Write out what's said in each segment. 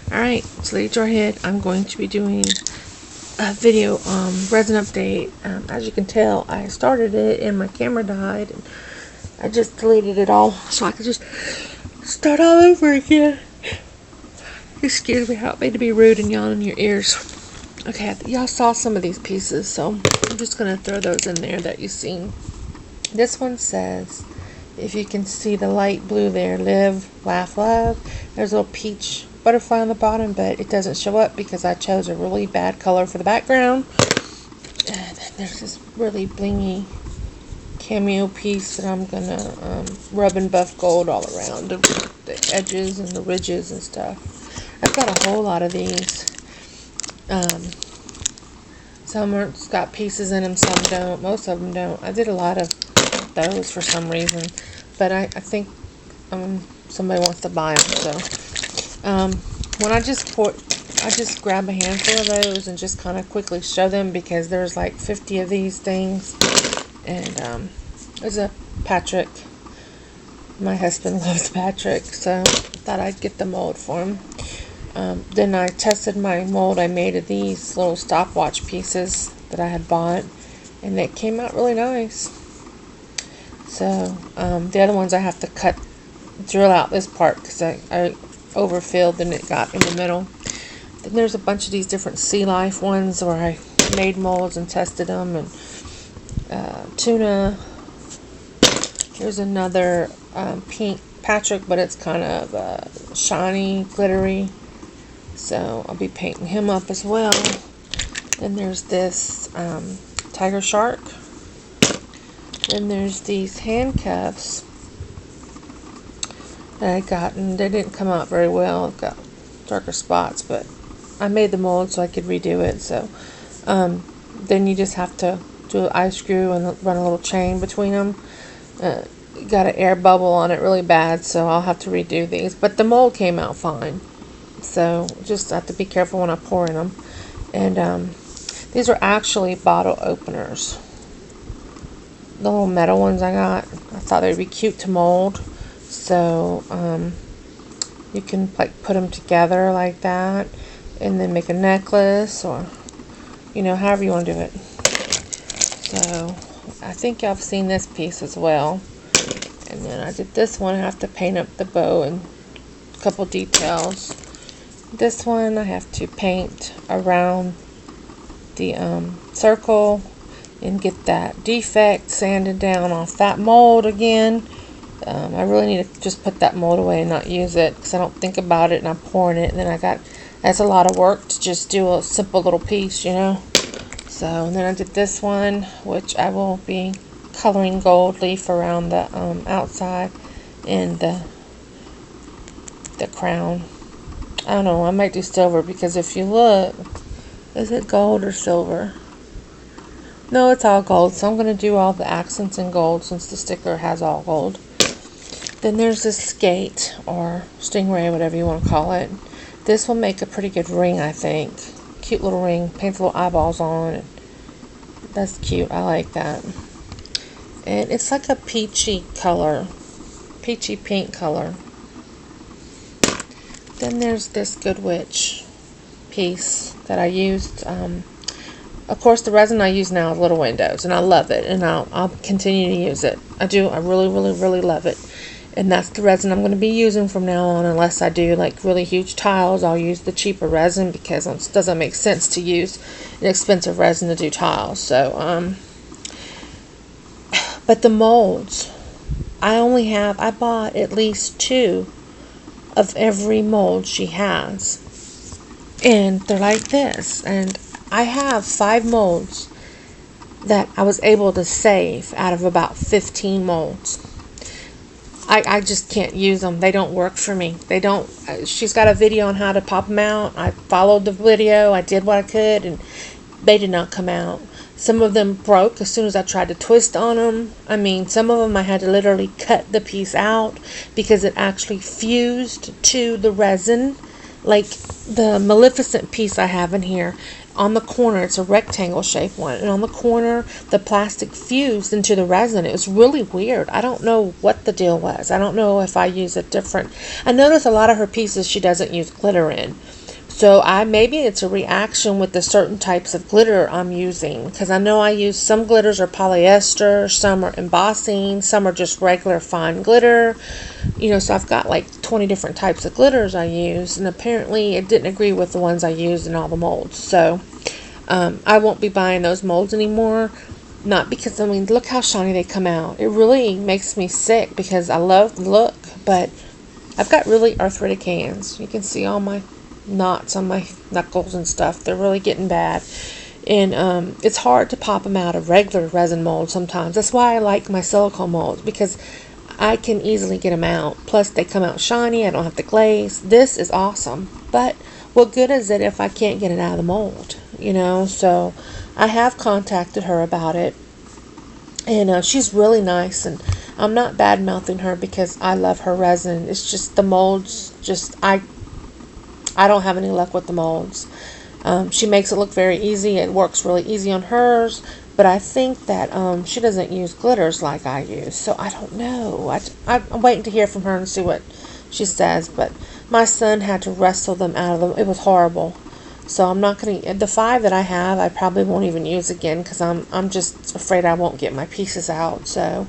Alright, so Lady Jarhead, I'm going to be doing a video resin update. As you can tell, I started it and my camera died, and I just deleted it all so I could just start all over again. Excuse me, I don't mean to be rude and yawn in your ears. Okay, y'all saw some of these pieces, so I'm just going to throw those in there that you've seen. This one says, if you can see the light blue there, live, laugh, love. There's a little peach butterfly on the bottom, but it doesn't show up because I chose a really bad color for the background. And then there's this really blingy cameo piece that I'm gonna rub and buff gold all around the edges and the ridges and stuff. I've got a whole lot of these. Some are got pieces in them, some don't. Most of them don't. I did a lot of those for some reason, but I think somebody wants to buy them. So when I just grab a handful of those and just kind of quickly show them, because there's like 50 of these things. And there's a Patrick. My husband loves Patrick, so I thought I'd get the mold for him. Then I tested my mold I made of these little stopwatch pieces that I had bought, and it came out really nice. So the other ones I have to drill out this part because I overfilled and it got in the middle. Then there's a bunch of these different sea life ones where I made molds and tested them, and tuna. Here's another pink Patrick, but it's kind of shiny, glittery. So I'll be painting him up as well. Then there's this tiger shark. Then there's these handcuffs that I got, and they didn't come out very well. I've got darker spots, but I made the mold so I could redo it. So then you just have to do an eye screw and run a little chain between them. Got an air bubble on it really bad, so I'll have to redo these. But the mold came out fine. So just have to be careful when I pour in them. And these are actually bottle openers. The little metal ones I got. I thought they'd be cute to mold. So you can like put them together like that, and then make a necklace, or however you want to do it. So I think y'all have seen this piece as well. And then I did this one. I have to paint up the bow and a couple details. This one I have to paint around the circle and get that defect sanded down off that mold again. I really need to just put that mold away and not use it, because I don't think about it and I'm pouring it, and then that's a lot of work to just do a simple little piece, So and then I did this one, which I will be coloring gold leaf around the outside and the crown. I don't know, I might do silver, because if you look, is it gold or silver? No, it's all gold, so I'm going to do all the accents in gold since the sticker has all gold. Then there's this skate, or stingray, whatever you want to call it. This will make a pretty good ring, I think. Cute little ring, paint little eyeballs on it. That's cute, I like that. And it's like a peachy color, peachy pink color. Then there's this Good Witch piece that I used. Of course, the resin I use now is Little Windows, and I love it, and I'll continue to use it. I do. I really, really, really love it. And that's the resin I'm going to be using from now on, unless I do like really huge tiles. I'll use the cheaper resin, because it doesn't make sense to use an expensive resin to do tiles. So, but the molds, I bought at least 2 of every mold she has, and they're like this. And I have 5 molds that I was able to save out of about 15 molds. I just can't use them. They don't work for me. They don't. She's got a video on how to pop them out. I followed the video. I did what I could, and they did not come out. Some of them broke as soon as I tried to twist on them. I mean, some of them I had to literally cut the piece out because it actually fused to the resin. Like the Maleficent piece I have in here, on the corner, it's a rectangle shaped one, and on the corner the plastic fused into the resin. It was really weird. I don't know what the deal was. I don't know if I use a different, I notice a lot of her pieces she doesn't use glitter in, So maybe it's a reaction with the certain types of glitter I'm using, because I know I use some glitters are polyester, some are embossing, some are just regular fine glitter. So I've got like 20 different types of glitters I use, and apparently it didn't agree with the ones I used in all the molds. So I won't be buying those molds anymore. Not because, look how shiny they come out. It really makes me sick because I love the look, but I've got really arthritic hands. You can see all my knots on my knuckles and stuff. They're really getting bad. And it's hard to pop them out of regular resin molds sometimes. That's why I like my silicone molds, because I can easily get them out. Plus, they come out shiny. I don't have to glaze. This is awesome. But what good is it if I can't get it out of the mold? So I have contacted her about it. And she's really nice. And I'm not bad-mouthing her because I love her resin. It's just the molds, I don't have any luck with the molds. She makes it look very easy. It works really easy on hers. But I think that she doesn't use glitters like I use. So I don't know. I'm waiting to hear from her and see what she says. But my son had to wrestle them out of them. It was horrible. So I'm not going to... The 5 that I have, I probably won't even use again, because I'm just afraid I won't get my pieces out. So,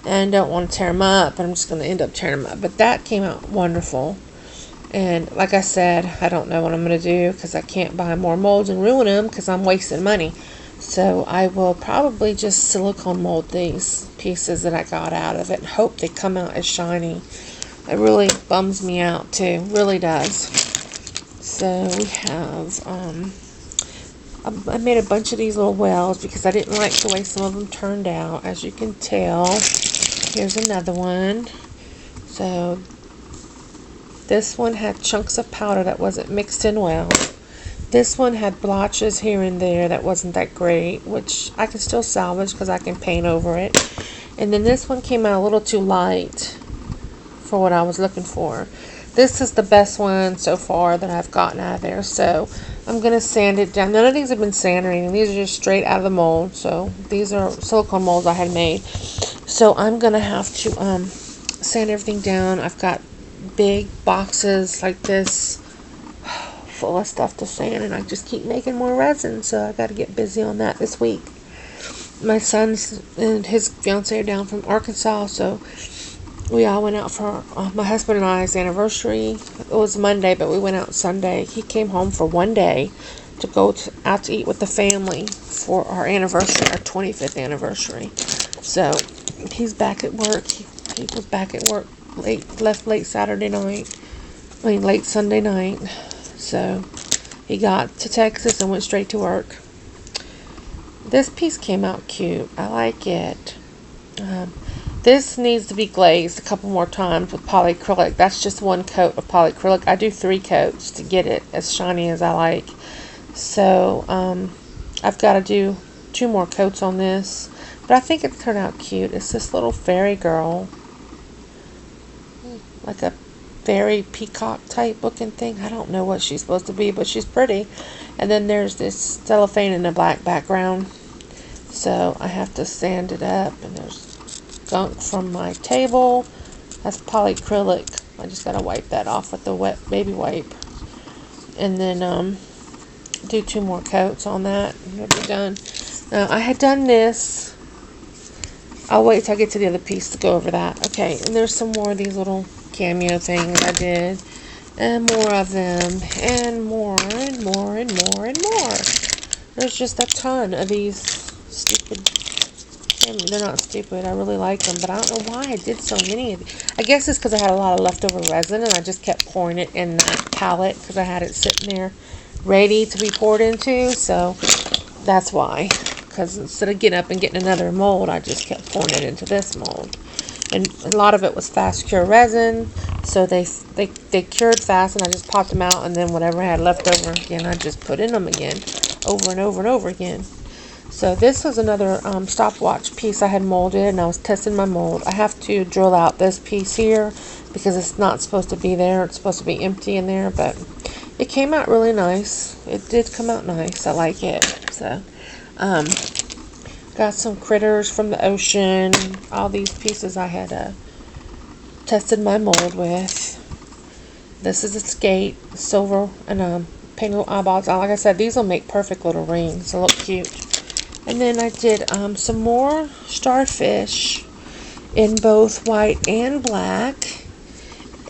and don't want to tear them up. I'm just going to end up tearing them up. But that came out wonderful. And like I said, I don't know what I'm going to do, because I can't buy more molds and ruin them because I'm wasting money. So I will probably just silicone mold these pieces that I got out of it and hope they come out as shiny. It really bums me out too. Really does. So we have, I made a bunch of these little wells because I didn't like the way some of them turned out. As you can tell, here's another one. So this one had chunks of powder that wasn't mixed in well. This one had blotches here and there that wasn't that great, which I can still salvage because I can paint over it. And then this one came out a little too light for what I was looking for. This is the best one so far that I've gotten out of there. So I'm going to sand it down. None of these have been sanded or anything. These are just straight out of the mold. So these are silicone molds I had made. So I'm going to have to sand everything down. I've got big boxes like this full of stuff to sand, and I just keep making more resin, so I got to get busy on that this week. My son's and his fiance are down from Arkansas, so we all went out for my husband and I's anniversary. It was Monday, but we went out Sunday. He came home for one day to go out to eat with the family for our anniversary, our 25th anniversary. So he's back at work. He was back at work left late Saturday night. Late Sunday night. So he got to Texas and went straight to work. This piece came out cute. I like it. This needs to be glazed a couple more times with polyacrylic. That's just one coat of polyacrylic. I do 3 coats to get it as shiny as I like. So I've got to do 2 more coats on this. But I think it turned out cute. It's this little fairy girl. Like a fairy peacock type looking thing. I don't know what she's supposed to be, but she's pretty. And then there's this cellophane in a black background. So I have to sand it up. And there's gunk from my table. That's polyacrylic. I just gotta wipe that off with the wet baby wipe. And then do 2 more coats on that. And it'll be done. Now I had done this. I'll wait till I get to the other piece to go over that. Okay, and there's some more of these little cameo things I did, and more of them, and more and more and more and more. There's just a ton of these stupid. They're not stupid. I really like them, but I don't know why I did so many of these. I guess it's because I had a lot of leftover resin, and I just kept pouring it in that palette because I had it sitting there ready to be poured into. So that's why. Because instead of getting up and getting another mold, I just kept pouring it into this mold. And a lot of it was fast cure resin, so they cured fast, and I just popped them out, and then whatever I had left over again, I just put in them again, over and over and over again. So this was another stopwatch piece I had molded, and I was testing my mold. I have to drill out this piece here because it's not supposed to be there. It's supposed to be empty in there, but it came out really nice. It did come out nice. I like it. So got some critters from the ocean. All these pieces I had tested my mold with. This is a skate, silver, and paint little eyeballs on. Like I said, these will make perfect little rings. They look cute. And then I did some more starfish in both white and black.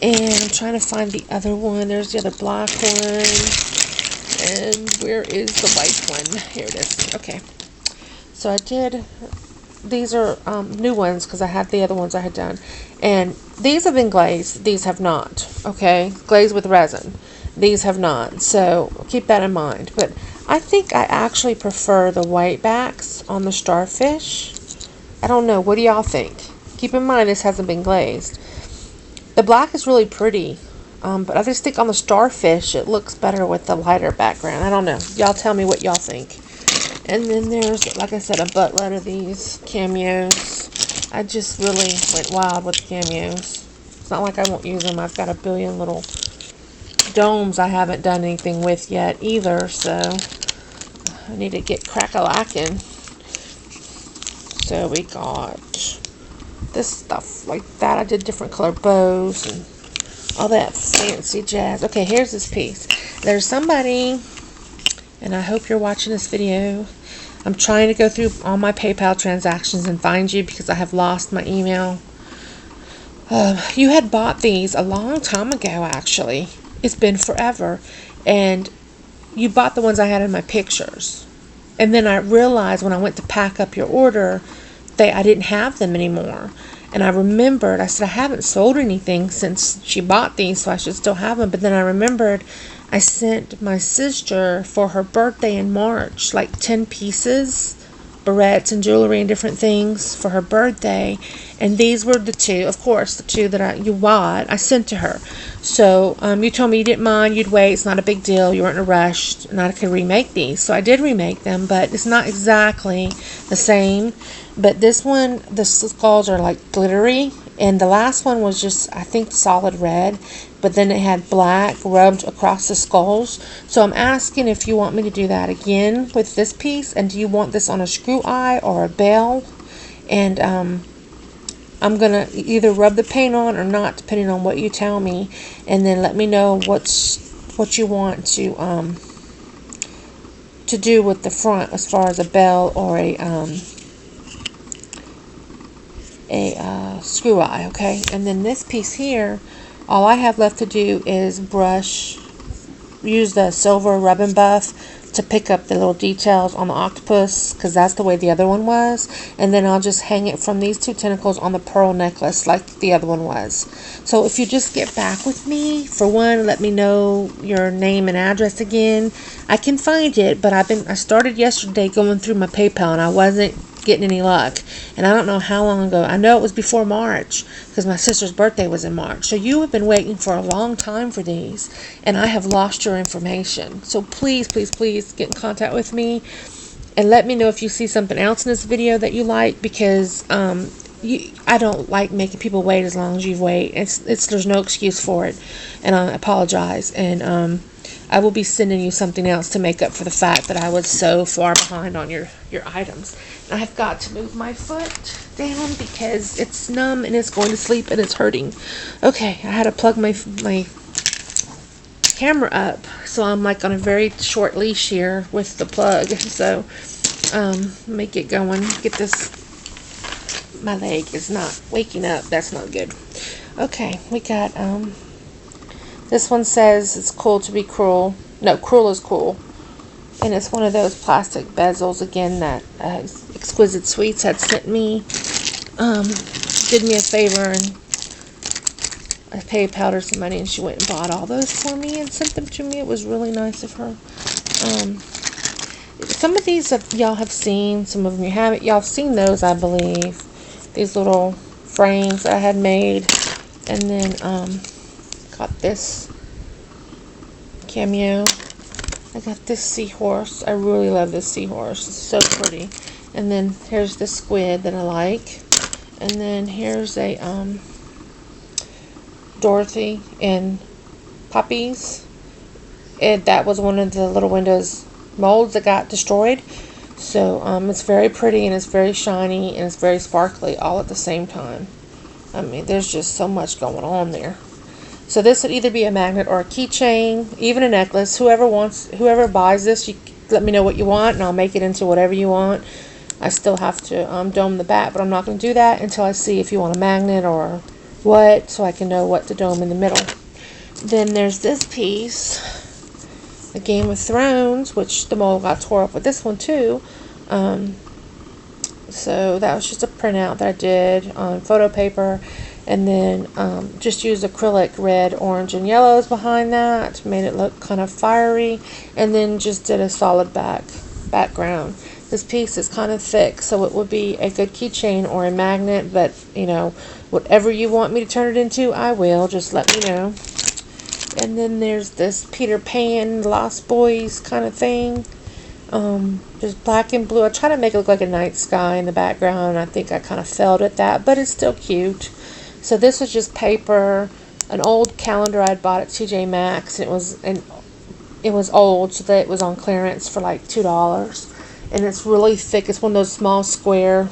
And I'm trying to find the other one. There's the other black one. And where is the white one? Here it is. Okay. So I did, these are new ones because I had the other ones I had done. And these have been glazed. These have not. Okay. Glazed with resin. These have not. So keep that in mind. But I think I actually prefer the white backs on the starfish. I don't know. What do y'all think? Keep in mind this hasn't been glazed. The black is really pretty, but I just think on the starfish it looks better with the lighter background. I don't know. Y'all tell me what y'all think. And then there's, like I said, a buttload of these cameos. I just really went wild with the cameos. It's not like I won't use them. I've got a billion little domes I haven't done anything with yet either, so I need to get crack-a-lacking. So we got this stuff like that. I did different color bows and all that fancy jazz. Okay, here's this piece. There's somebody, and I hope you're watching this video. I'm trying to go through all my PayPal transactions and find you because I have lost my email. You had bought these a long time ago, actually. It's been forever. And you bought the ones I had in my pictures. And then I realized when I went to pack up your order, I didn't have them anymore. And I remembered, I said, I haven't sold anything since she bought these, so I should still have them. But then I remembered I sent my sister for her birthday in March, like 10 pieces, barrettes and jewelry and different things for her birthday. And these were the two, of course, the two that you bought, I sent to her. So you told me you didn't mind, you'd wait, it's not a big deal, you weren't in a rush, and I could remake these. So I did remake them, but it's not exactly the same. But this one, the skulls are like glittery, and the last one was just, I think, solid red, but then it had black rubbed across the skulls. So I'm asking if you want me to do that again with this piece, and do you want this on a screw eye or a bell? And I'm gonna either rub the paint on or not, depending on what you tell me, and then let me know what you want to do with the front as far as a bell or a screw eye. Okay, and then this piece here, all I have left to do is use the silver rub and buff to pick up the little details on the octopus, because that's the way the other one was, and then I'll just hang it from these two tentacles on the pearl necklace like the other one was. So if you just get back with me, for one, let me know your name and address again. I can find it, but I started yesterday going through my PayPal and I wasn't getting any luck, and I don't know how long ago. I know it was before March because my sister's birthday was in March. So you have been waiting for a long time for these, and I have lost your information. So please, please, please get in contact with me and let me know if you see something else in this video that you like, because I don't like making people wait as long as you've waited. There's no excuse for it, and I apologize. And I will be sending you something else to make up for the fact that I was so far behind on your items. And I've got to move my foot down because it's numb and it's going to sleep and it's hurting. Okay, I had to plug my camera up, so I'm like on a very short leash here with the plug. So let me get going. Get this. My leg is not waking up. That's not good. Okay, we got this one says it's cool to be cruel. No, cruel is cool. And it's one of those plastic bezels again that Exquisite Sweets had sent me. Did me a favor, and I PayPal'd her some money, and she went and bought all those for me and sent them to me. It was really nice of her. Some of these y'all have seen, some of them you haven't. Y'all have seen those, I believe. These little frames I had made, and then got this cameo. I got this seahorse. I really love this seahorse. It's so pretty. And then here's the squid that I like. And then here's a Dorothy and puppies. And that was one of the little windows molds that got destroyed. So it's very pretty and it's very shiny and it's very sparkly all at the same time. I mean, there's just so much going on there. So this would either be a magnet or a keychain, even a necklace. Whoever buys this, you let me know what you want, and I'll make it into whatever you want. I still have to dome the back, but I'm not going to do that until I see if you want a magnet or what, so I can know what to dome in the middle. Then there's this piece, a Game of Thrones, which the mold got tore up with this one too. So that was just a printout that I did on photo paper, and then just used acrylic red, orange, and yellows behind that, made it look kind of fiery, and then just did a solid background. This piece is kind of thick, so it would be a good keychain or a magnet, but you know, whatever you want me to turn it into, I will. Just let me know. And then there's this Peter Pan, Lost Boys kind of thing. Just black and blue. I try to make it look like a night sky in the background. I think I kind of failed at that, but it's still cute. So this was just paper, an old calendar I'd bought at TJ Maxx. It was old, so that it was on clearance for like $2. And it's really thick. It's one of those small square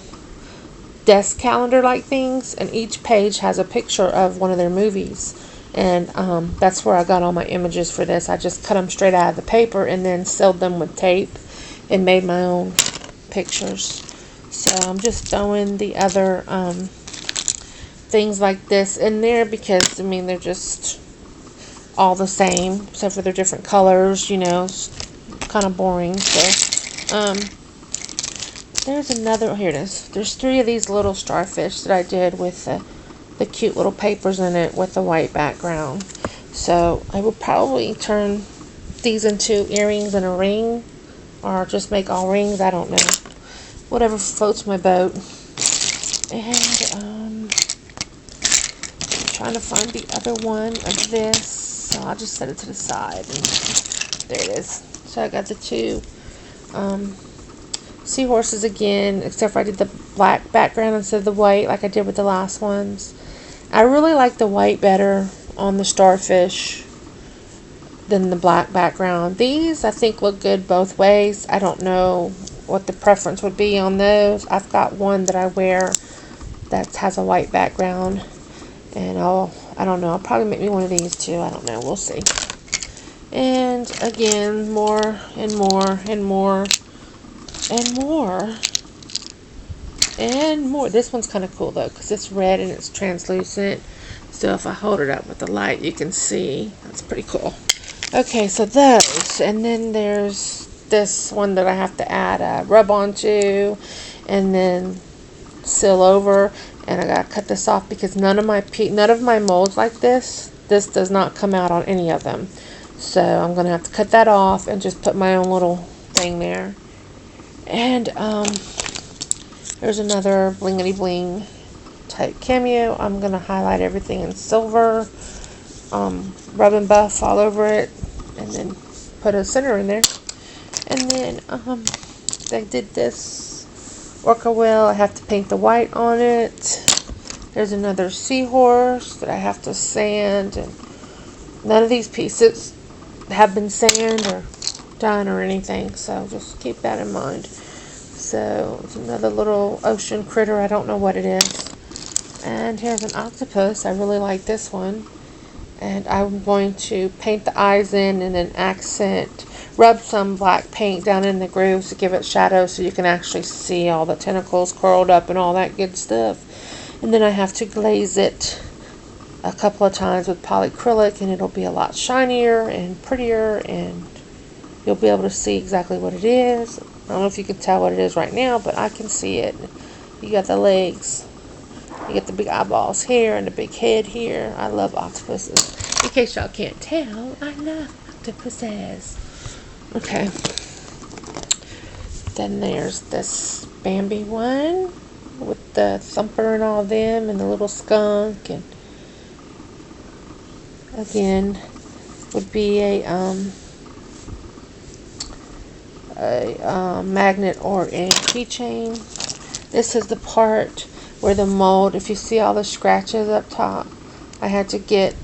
desk calendar like things, and each page has a picture of one of their movies. And that's where I got all my images for this. I just cut them straight out of the paper and then sealed them with tape and made my own pictures. So I'm just throwing the other things like this in there because, I mean, they're just all the same except for they're different colors, you know. It's kind of boring. So there's another, oh, here it is. There's 3 of these little starfish that I did with the cute little papers in it with the white background. So I will probably turn these into earrings and a ring, or just make all rings. I don't know. Whatever floats my boat. And I'm trying to find the other one of this. So I'll just set it to the side. And there it is. So I got the 2 seahorses again, except for I did the black background instead of the white like I did with the last ones. I really like the white better on the starfish than the black background. These I think look good both ways. I don't know what the preference would be on those. I've got one that I wear that has a white background, and I don't know, I'll probably make me one of these too. I don't know, we'll see. And again, more and more and more and more and more. This one's kind of cool though because it's red and it's translucent, so if I hold it up with the light you can see. That's pretty cool. Okay, so those, and then there's this one that I have to add a rub onto and then seal over, and I gotta cut this off because none of my molds like this does not come out on any of them, so I'm gonna have to cut that off and just put my own little thing there. And there's another blingity bling type cameo. I'm gonna highlight everything in silver, rub and buff all over it, and then put a center in there. And then I did this orca whale. I have to paint the white on it. There's another seahorse that I have to sand, and none of these pieces have been sanded or done or anything, so just keep that in mind. So it's another little ocean critter. I don't know what it is. And here's an octopus. I really like this one. And I'm going to paint the eyes in and then rub some black paint down in the grooves to give it shadow so you can actually see all the tentacles curled up and all that good stuff. And then I have to glaze it a couple of times with polyacrylic, and it'll be a lot shinier and prettier, and you'll be able to see exactly what it is. I don't know if you can tell what it is right now, but I can see it. You got the legs. You get the big eyeballs here and the big head here. I love octopuses. In case y'all can't tell, I love octopuses. Okay. Then there's this Bambi one with the thumper and all of them and the little skunk. And again, would be a magnet or a keychain. This is the part where the mold, if you see all the scratches up top, I had to get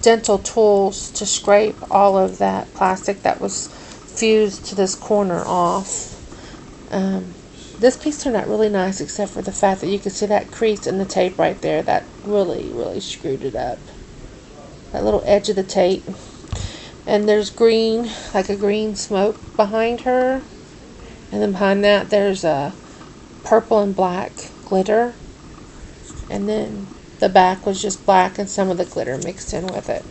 dental tools to scrape all of that plastic that was fused to this corner off. This piece turned out really nice, except for the fact that you can see that crease in the tape right there. That really, really screwed it up. that little edge of the tape. And there's green, like a green smoke behind her. And then behind that there's a purple and black glitter. And then the back was just black and some of the glitter mixed in with it.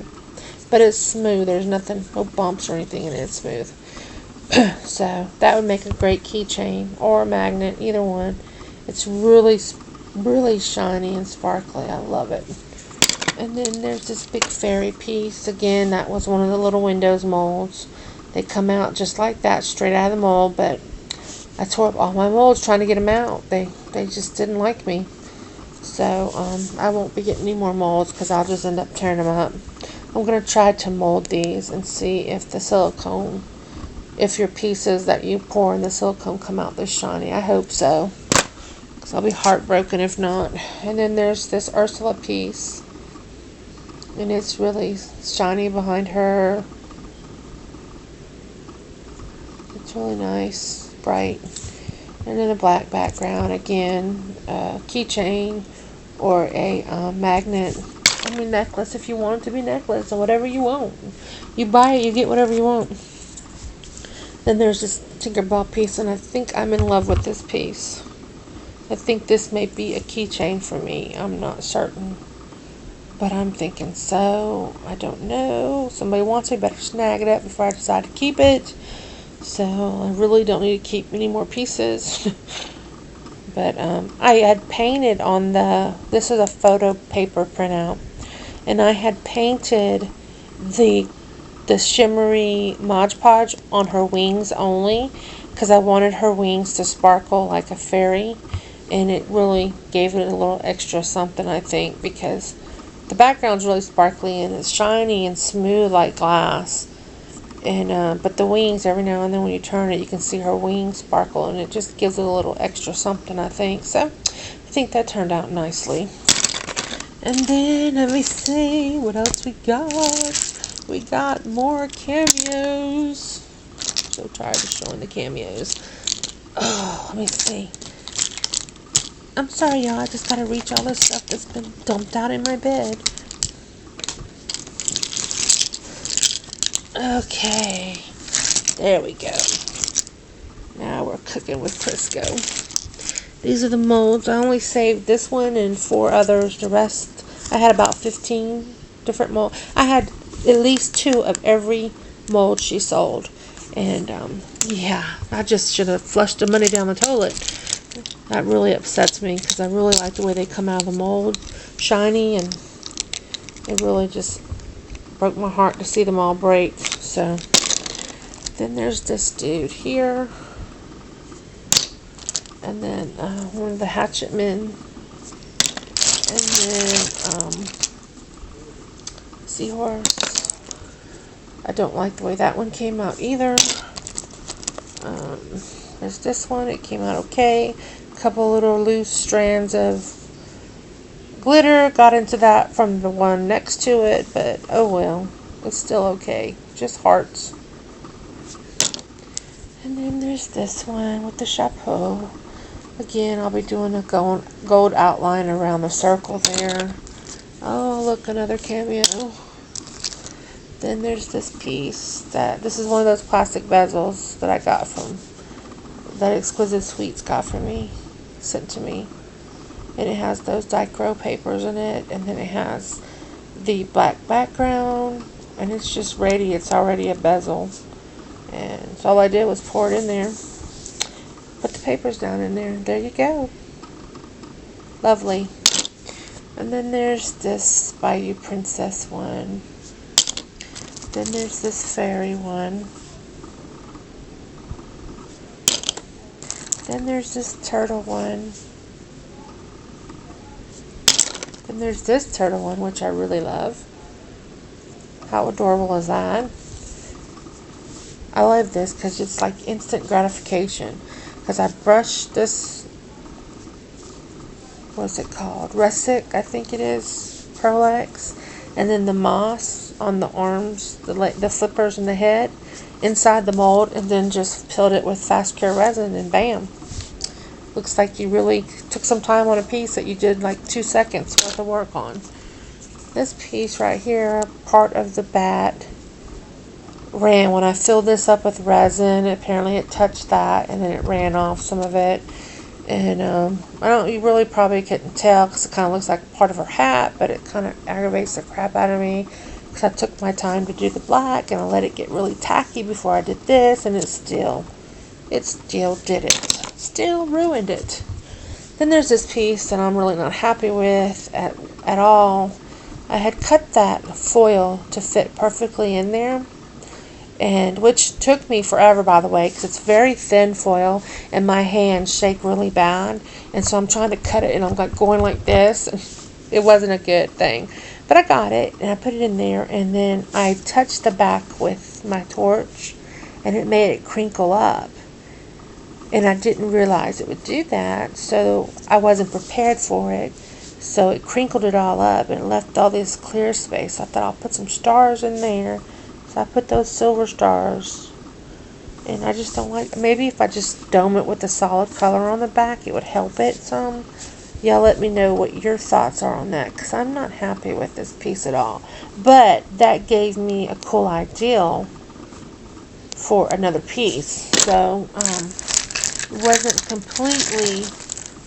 But it's smooth. There's nothing, no bumps or anything in it. It's smooth. So that would make a great keychain or a magnet, either one. It's really, really shiny and sparkly. I love it. And then there's this big fairy piece. Again, that was one of the little Windows molds. They come out just like that, straight out of the mold, but I tore up all my molds trying to get them out. They just didn't like me. So I won't be getting any more molds because I'll just end up tearing them up. I'm going to try to mold these and see if the silicone, if your pieces that you pour in the silicone come out this shiny. I hope so, because I'll be heartbroken if not. And then there's this Ursula piece, and it's really shiny behind her. It's really nice, bright. And then a black background, again, a keychain or a magnet. I mean, necklace, if you want it to be necklace or whatever you want. You buy it, you get whatever you want. Then there's this Tinkerbell piece, and I think I'm in love with this piece. I think this may be a keychain for me. I'm not certain, but I'm thinking so. I don't know. Somebody wants it, better snag it up before I decide to keep it. So I really don't need to keep any more pieces. But I had painted on this is a photo paper printout, and I had painted the shimmery Mod Podge on her wings only, because I wanted her wings to sparkle like a fairy, and it really gave it a little extra something, I think, because the background's really sparkly and it's shiny and smooth like glass. And but the wings, every now and then when you turn it, you can see her wings sparkle, and it just gives it a little extra something, I think. So I think that turned out nicely. And then let me see what else we got. We got more cameos. So tired of showing the cameos. Oh, let me see. I'm sorry, y'all. I just gotta reach all this stuff that's been dumped out in my bed. Okay, there we go. Now we're cooking with Crisco. These are the molds. I only saved this one and 4 others. The rest, I had about 15 different molds. I had at least 2 of every mold she sold. And yeah, I just should have flushed the money down the toilet. That really upsets me because I really like the way they come out of the mold. Shiny, and it really just broke my heart to see them all break. So then there's this dude here, and then one of the hatchet men, and then seahorse. I don't like the way that one came out either. There's this one. It came out okay. A couple little loose strands of glitter got into that from the one next to it, but oh well, it's still okay. Just hearts. And then there's this one with the chapeau. Again, I'll be doing a gold outline around the circle there. Oh, look, another cameo. Then there's this piece this is one of those plastic bezels that I got from, that Exquisite Sweets got for me, sent to me. And it has those Dichro papers in it, and then it has the black background, and it's just ready. It's already a bezel, and so all I did was pour it in there, put the papers down in there, and there you go. Lovely. And then there's this Bayou Princess one. Then there's this fairy one. Then there's this turtle one. And there's this turtle one, which I really love. How adorable is that? I love this because it's like instant gratification. Because I brushed this, what's it called? Resin, I think it is. Pearl-Ex. And then the moss on the arms, the flippers and the head, inside the mold, and then just filled it with fast cure resin, and bam. Looks like you really took some time on a piece that you did like 2 seconds worth of work on. This piece right here, part of the bat, ran when I filled this up with resin. Apparently it touched that and then it ran off some of it. And you really probably couldn't tell because it kind of looks like part of her hat, but it kind of aggravates the crap out of me because I took my time to do the black and I let it get really tacky before I did this, and it still did it. Still ruined it. Then there's this piece that I'm really not happy with at all. I had cut that foil to fit perfectly in there, and which took me forever, by the way, because it's very thin foil and my hands shake really bad, and so I'm trying to cut it and I'm like going like this, and it wasn't a good thing, but I got it and I put it in there, and then I touched the back with my torch and it made it crinkle up, and I didn't realize it would do that, so I wasn't prepared for it. So it crinkled it all up and it left all this clear space. I thought I'll put some stars in there. So I put those silver stars. And I just don't like, maybe if I just dome it with a solid color on the back, it would help it some. Y'all let me know what your thoughts are on that, because I'm not happy with this piece at all. But that gave me a cool idea for another piece. So it wasn't completely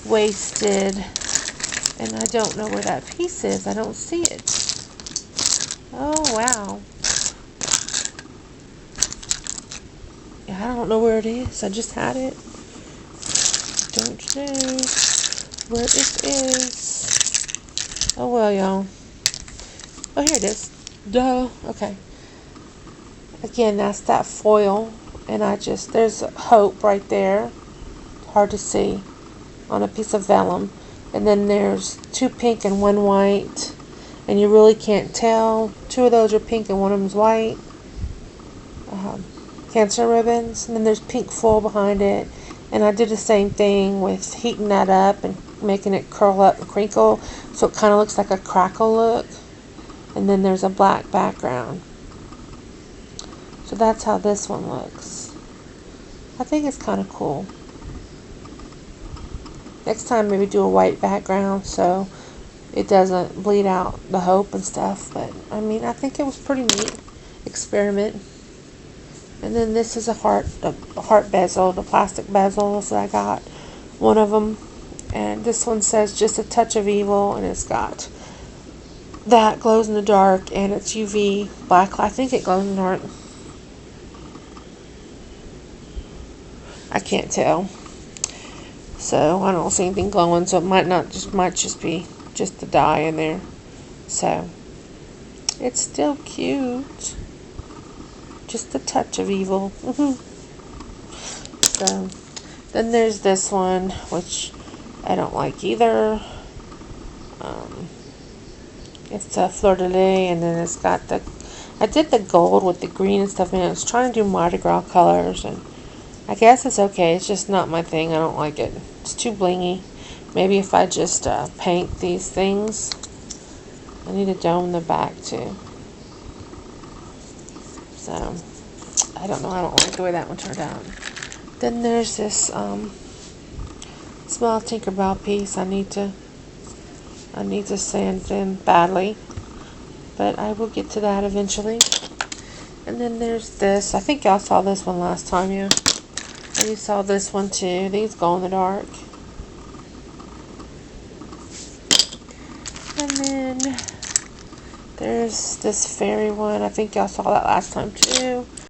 wasted. And I don't know where that piece is. I don't see it. Oh, wow. Yeah, I don't know where it is. I just had it. Don't know where it is. Oh, well, y'all. Oh, here it is. Duh. Okay. Again, that's that foil. And there's hope right there. Hard to see on a piece of vellum. And then there's 2 pink and 1 white. And you really can't tell. 2 of those are pink and 1 of them's white. Cancer ribbons. And then there's pink foil behind it. And I did the same thing with heating that up and making it curl up and crinkle. So it kind of looks like a crackle look. And then there's a black background. So that's how this one looks. I think it's kind of cool. Next time maybe do a white background so it doesn't bleed out the hope and stuff. But I mean, I think it was pretty neat experiment. And then this is a heart bezel, the plastic bezels that I got. One of them. And this one says just a touch of evil, and it's got that glows in the dark, and it's UV black. I think it glows in the dark. I can't tell. So I don't see anything glowing, so it might just be just the dye in there. So it's still cute. Just a touch of evil. So then there's this one, which I don't like either. It's a fleur de lis, and then it's got I did the gold with the green and stuff in it. I was trying to do Mardi Gras colors, and I guess it's okay. It's just not my thing. I don't like it. It's too blingy. Maybe if I just paint these things. I need to dome the back too. So, I don't know. I don't like the way that one turned out. Then there's this small Tinkerbell piece. I need to sand in badly, but I will get to that eventually. And then there's this. I think y'all saw this one last time, yeah. And you saw this one too. These glow in the dark. And then there's this fairy one. I think y'all saw that last time too.